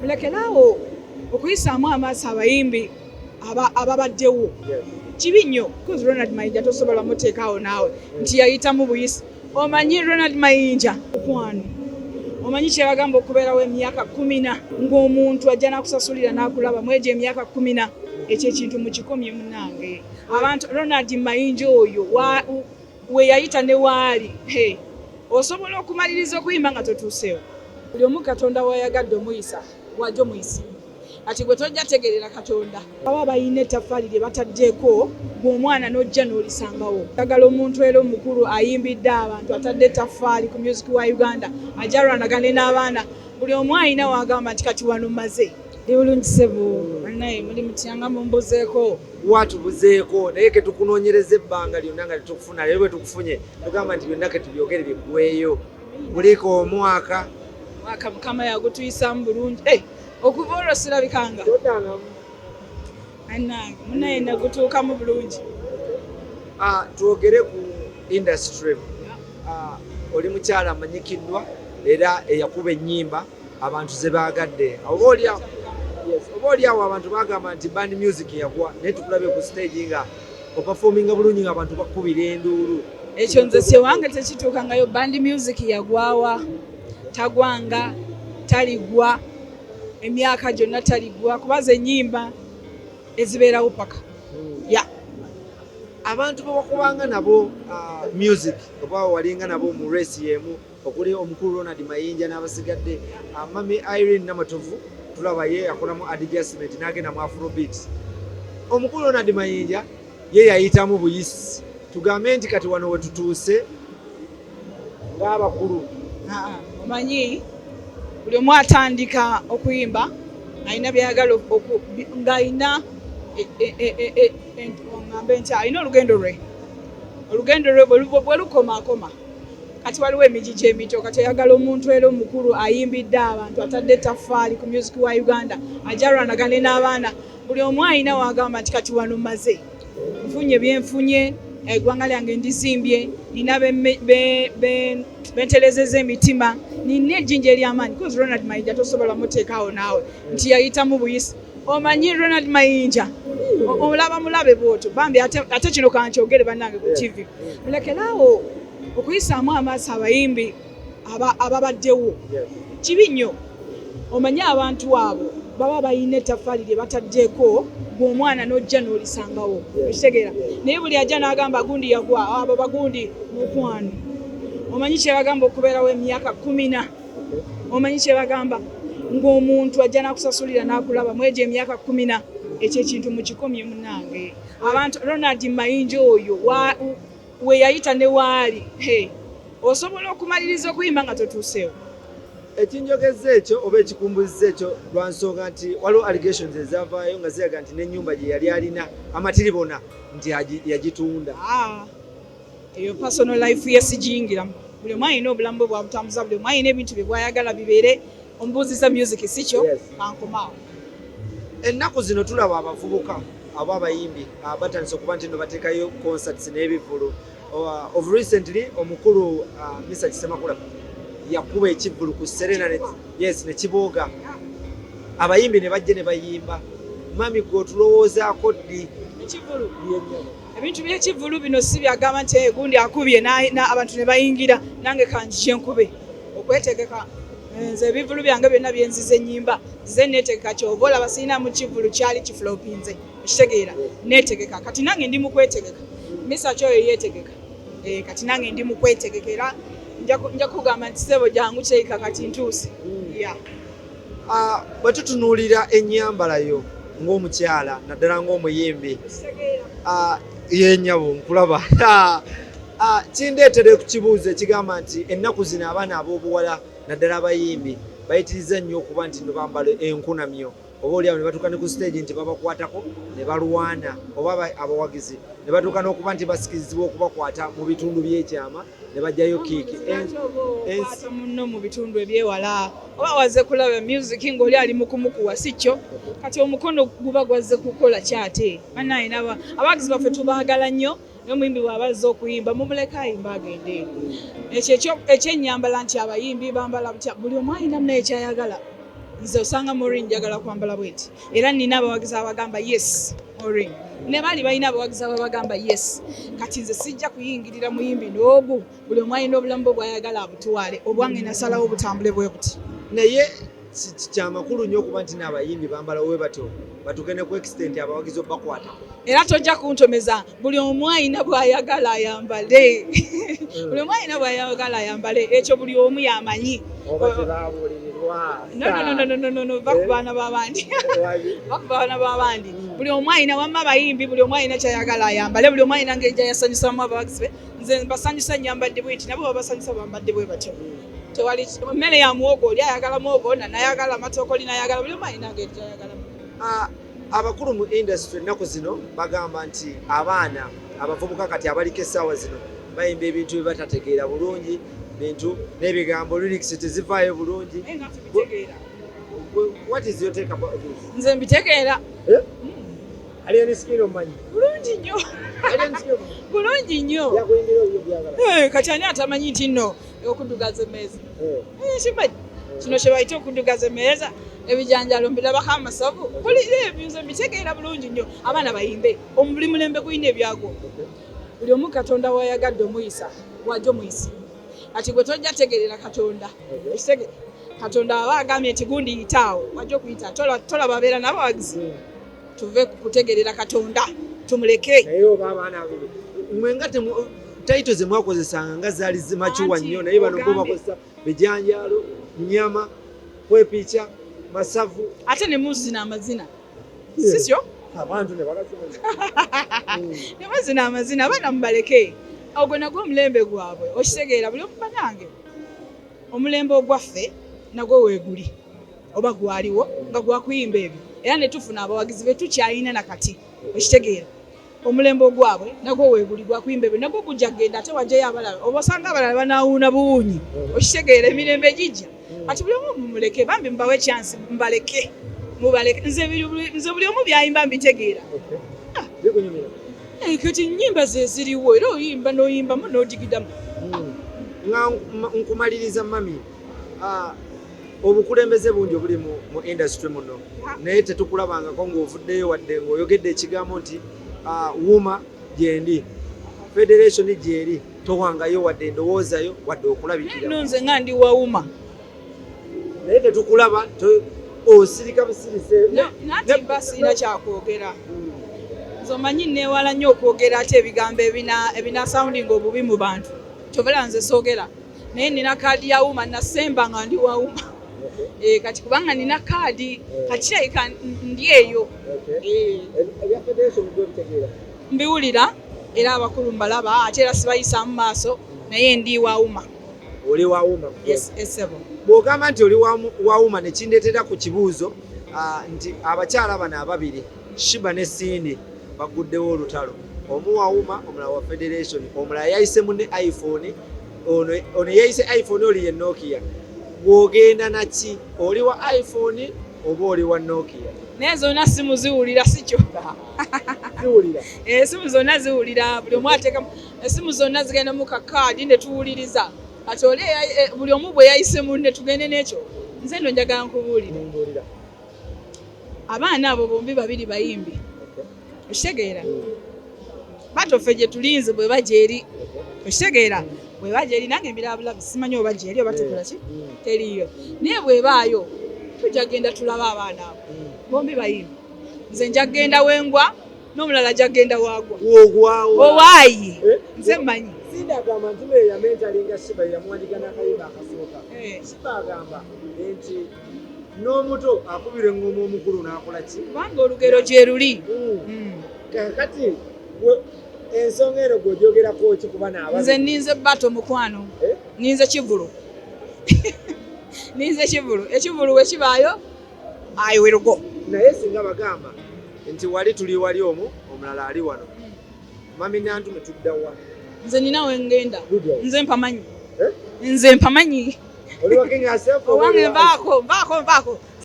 Mulekerawo okuyisaamu amaaso abayimbi ababaddewo. Kibi nnyo because Ronald Mayinja tosobola muteekaawo naawe nti yayitamu buyisi. Omanyi Ronald Mayinja okwano. Omanyi kye bagamba okubeerawo emyaka 10 ng'omuntu ajja n'akusasulira n'akulaba mu egyo emyaka 10 ekyo ekintu mukikomye munnange. Abantu Ronald Mayinja oyo we yayita ne waali osobola okumaliriza okuyimba nga totuuseewo. Buli omu Katonda wayagadde omuyisa wajja omuyisa. Ati gwe tojja tegerera Katonda. Baba bayina ettaffaali lye bataddeeko ng'omwana n'ojja n'olisangawo. Njagala omuntu era omukulu ayimbidde abantu atadde ettaffaali ku music wa Uganda ajja alwanagane n'abaana. Buli omu ayina wagamba nti kati wano maze. Ndi bulungi ssebo bannaye muli mutyanga mumbuzeeko. Watubuzeeko naye ke tukunoonyereza ebbanga lyonna nga tetukufuna leero bwe tukufunye tugamba nti byonna ke tubyogere biggweeyo. Buliko omwaka Mukama yagutuyisaamu bulungi. Okuva olwo sirabikanga. Annange munnaye nagutuukamu bulungi. Twogere ku industry. Oli mukyala amanyikiddwa era eyakuba ennyimba abantu ze baagadde. Oba oliawo abantu bagamba nti band music yagwa naye tukulabye ku stage nga opafominga bulungi nga abantu bakubira enduulu. Ekyo nze syewange tekituukangayo band music yagwawa. Tagwanga, taligwa, emyaka gyonna taligwa kubaza ennyimba ezibeerawo paka. Abantu bwebakubanga nabo music oba walinga nabo mu race yemu okuli omukulu Ronald Mayinja n'abasigadde Mami Irene Namatovu tulaba ye akolamu adjustment n'agenda mu Afrobeat. Omukulu Ronald Mayinja ye yayitamu buyisi. Tugambe nti kati wano we tutuuse ng'abakulu. Omanyi buli omu atandika okuyimba alina byayagala ng'alina alina olugendo lwe bwe lukomaakoma. Kati waliwo emigigi emito kati oyagala omuntu era omukulu ayimbidde abantu atadde ettaffaali ku music wa Uganda ajja alwanagane n'abaana. Buli omu alina wagamba nti kati wano maze. Nfunye byenfunye eggwanga lyange ndizimbye nina bentelezeza emitima nina ejjinja ery'amaanyi because Ronald Mayinja tosobola muteekaawo naawe nti yayitamu buyisi. Omanyi Ronald Mayinja olaba mulabe bw'otyo bambi ate kino kankyogere bannange ku TV. Mulekerawo okuyisaamu amaaso abayimbi ababaddewo. Kibi nnyo omanyi abantu abo baba bayina ettaffaali lye bataddeeko ng'omwana n'ojja n'olisangawo. Okitegeera naye buli ajja n'agamba gundi yagwa abo bagundi mukwano. Omanyi kye bagamba okubeerawo emyaka 10. Omanyi kye bagamba ng'omuntu ajja n'akusasulira n'akulaba mu egyo emyaka 10 ekyo ekintu mukikomye munnange. Abantu Ronald Mayinja oyo we yayita ne waali osobola okumaliriza okuyimba nga totuuseewo. Ekinjogeza ekyo oba ekikumbuzza ekyo lwa nsonga nti waliwo allegations ezavaayo nga ziraga nti n'ennyumba gye yali alina amatiribona nti yagitunda. Eyo personal life ye sigiyingiramu. Buli omu alina obulamu bwe bwabutambuza, buli omu alina ebintu bye bwayagala bibeere. Omubuuziza music si kyo kankomaawo. Ennaku zino tulaba abavubuka abayimbi batandise okuba nti no bateekayo concerts n'ebivulu. Of recently omukulu Mr. Kisemakula yakuba ekivulu ku Serena ne kibooga. Abayimbi ne bajja ne bayimba. Mami gwe otulowoozaako ddi ekivulu? Ebintu by'ekivulu bino si byagamba nti gundi akubye abantu ne bayingira nange kanji kyenkube okwetegeka. Nze ebivulu byange byonna byenziza ennyimba ze neetegeka kyova olaba sirina mu kivulu kyali kifulopinze okitegeera neetegeka kati nange ndi mu kwetegeka. Misa kyoyo yeetegeka kati nange ndi mu kwetegeka era nja kugamba nti ssebo jangu kyeyika kati ntuuse. Bwe tutunuulira ennyambala yo ng'omukyala naddala ng'omuyimbi yennyabo nkulaba kindeetere ku kibuuzo ekigamba nti ennaku zino abaana ab'obuwala naddala abayimbi bayitiriza nnyo okuba nti no bambala enkunamyo oba oliawo ne batuuka ne ku stage nti babakwatako ne balwana oba abawagizi ne batuuka n'okuba nti basikizibwa okubakwata mu bitundu by'ekyama ne bajjayo kiiki munno mu bitundu ebyewala oba wazze kulaba music ng'oli ali mu kumukuwa si kyo kati omukono guba gwazze kukola kyate. Bannaye abawagizi baffe tubaagala nnyo n'omuyimbi bw'abazze okuyimba mumuleka ayimba agende. Ekyo ekyennyambala nti abayimbi bambala butya buli omu alina munaye kyayagala. nze osanga Maureen njagala kwambala bweti era nina abawagizi abagamba yes Maureen ne bali balina abawagizi abagamba yes kati nze sijja kuyingirira muyimbi n'ogu buli omu alina obulamu bwe bw'ayagala abutwale obwange nasalawo obutambule bwe buti naye kyamakulu nnyo okuba nti n'abayimbi bambala we batyo batugende ku extent abawagizi obakwata era tojja kuntomeza buli omu alina bw'ayagala ayambale buli omu alina bw'ayagala ayambale ekyo buli omu yamanyi no bakubaana b'abandi bakubaana b'abandi buli omu alina wamma abayimbi buli omu alina kyayagala ayambale buli omu alina ngeri gyayasanyusamu abawagizi be nze mbasanyusa nyambadde bweti nabo babasanyusa bambadde bwe batyo tewali mmere ya muwogo oli ayagala muwogo nayagala amatokoli nayagala buli omu alina ngeri gyayagalamu. Abakulu mu industry ennaku zino bagamba nti abaana abavubuka kati abaliko essaawa zino bayimba ebintu bye batategeera bulungi bintu n'ebigambo lyrics tezivaayo bulungi. What is your take about this? Nze mbitegeera aliyo nisikiira omumanyi bulungi nnyo bulungi nnyo kati ani atamanyi nti nno okuddugaza emmeeza kimanyi kino kye bayita okuddugaza emmeeza ebijanjalo mbirabako amasavu bulira ebinze mbitegeera bulungi nnyo abaana bayimbe omubuli mulembe gulina ebyago buli omu katonda wayagadde omuyisa wajja omuyisa kati gwe tojja tegerera katonda ekitege katonda aba agambye nti gundi yitaawo wajja okuyita tolaba beera n'abawagizi tuve kutegerera katonda tumuleke naye oba abaana mwenga taito ze mwakozesanga nga zaali zimakiwa nnyo naye bano bo bakozesa bijanjalo nyama kwepicha masavu ate ne muzina amazina sisyo abantu ne ne muzina amazina abaana mubaleke ogwo nagwo omulembe gwabwe okitegeera buli omu banange omulembe ogwaffe nagwo weeguli oba gwaliwo nga gwakuyimba ebyo era ne tufuna abawagizi be tukyalina nakati okitegeera omulembe ogwabwe nagwo weeguli gwakuyimba ebyo nagwo gujja kgenda ate wajjayo abalala oba osanga abalala banaawuuna buwuunyi okitegeera emirembe gijja kati buli omu mumuleke bambi mubawe chance mubaleke nze buli omu byayimba mbitegeera kati nnyimba ze ziriwo era oyimba n'oyimbamu n'odigidamu. Nkumaliriza mami obukulembeze bungi obuli mu industry muno naye tetukulabangako ng'ovuddeyo wadde ng'oyogedde ekigambo nti wuma gyendi federation gyeri towangayo wadde ndowoozayo wadde okulabikira no nze nga ndi wawuma naye tetukulaba osirika busirise nati basiina kyakwogera nze omanyi neewala nnyo okwogera ate ebigambo ebina sounding obubi mu bantu kyovera nze soogera naye nina kaadi ya wuma nasemba nga ndi wawuma kati kubanga nina kaadi kati kirabika ndi eyo mbiwulira era abakulu mbalaba ate era sibayisa mu maaso naye ndi wawuma. Oli wawuma? Yes, esebo. Bw'ogamba nti oli wawuma ne kindeetera ku kibuuzo nti abakyala bano ababiri Shiba ne Sindi baguddewo olutalo omu wawuma omulala wa federation omulala yayise munne iPhone ono yayise iPhone oli ye Nokia bw'ogenda naki oli wa iPhone oba oli wa Nokia? Naye zonna simu ziwulira sikyo ziwulira simu zonna ziwulira buli omu ateekamu esimu zonna zigenda mu kakaadi ne tuwuliriza ati oli buli omu bwe yayise munne tugende n'ekyo nze nno njagala nkubuulira abaana abo bombi babiri bayimbi okitegeera batoffe gye tulinze bwe bajja eri okitegeera bwe bajja eri nange mbirabulabi simanyi oba gye eri oba tekola ki teriyo naye bwebaayo tujja genda tulaba abaana abo bombi bayimbi nze nja kgenda wengwa n'omulala ajja kgenda waagwa owaayi nze mmanyi Sindi agamba Nantume yamentalinga Shiba yamuwandika n'akayimba akasooka Shiba agamba nti n'omuto akubira engoma omukulu n'akola ki kubanga olugero gye luli kati ensonga eno gw'ogyogerako ki kuba n'ababi nze ninze bato mukwano ninze kivulu ninze kivulu ekivulu we kibaayo I will go. Naye singa bagamba nti wali tuli wali omulala ali wano mami Nantume tudda wa nze ninawe ngenda nze mpamanyi nze mpamanyi oli wakinga yourself owange mbaako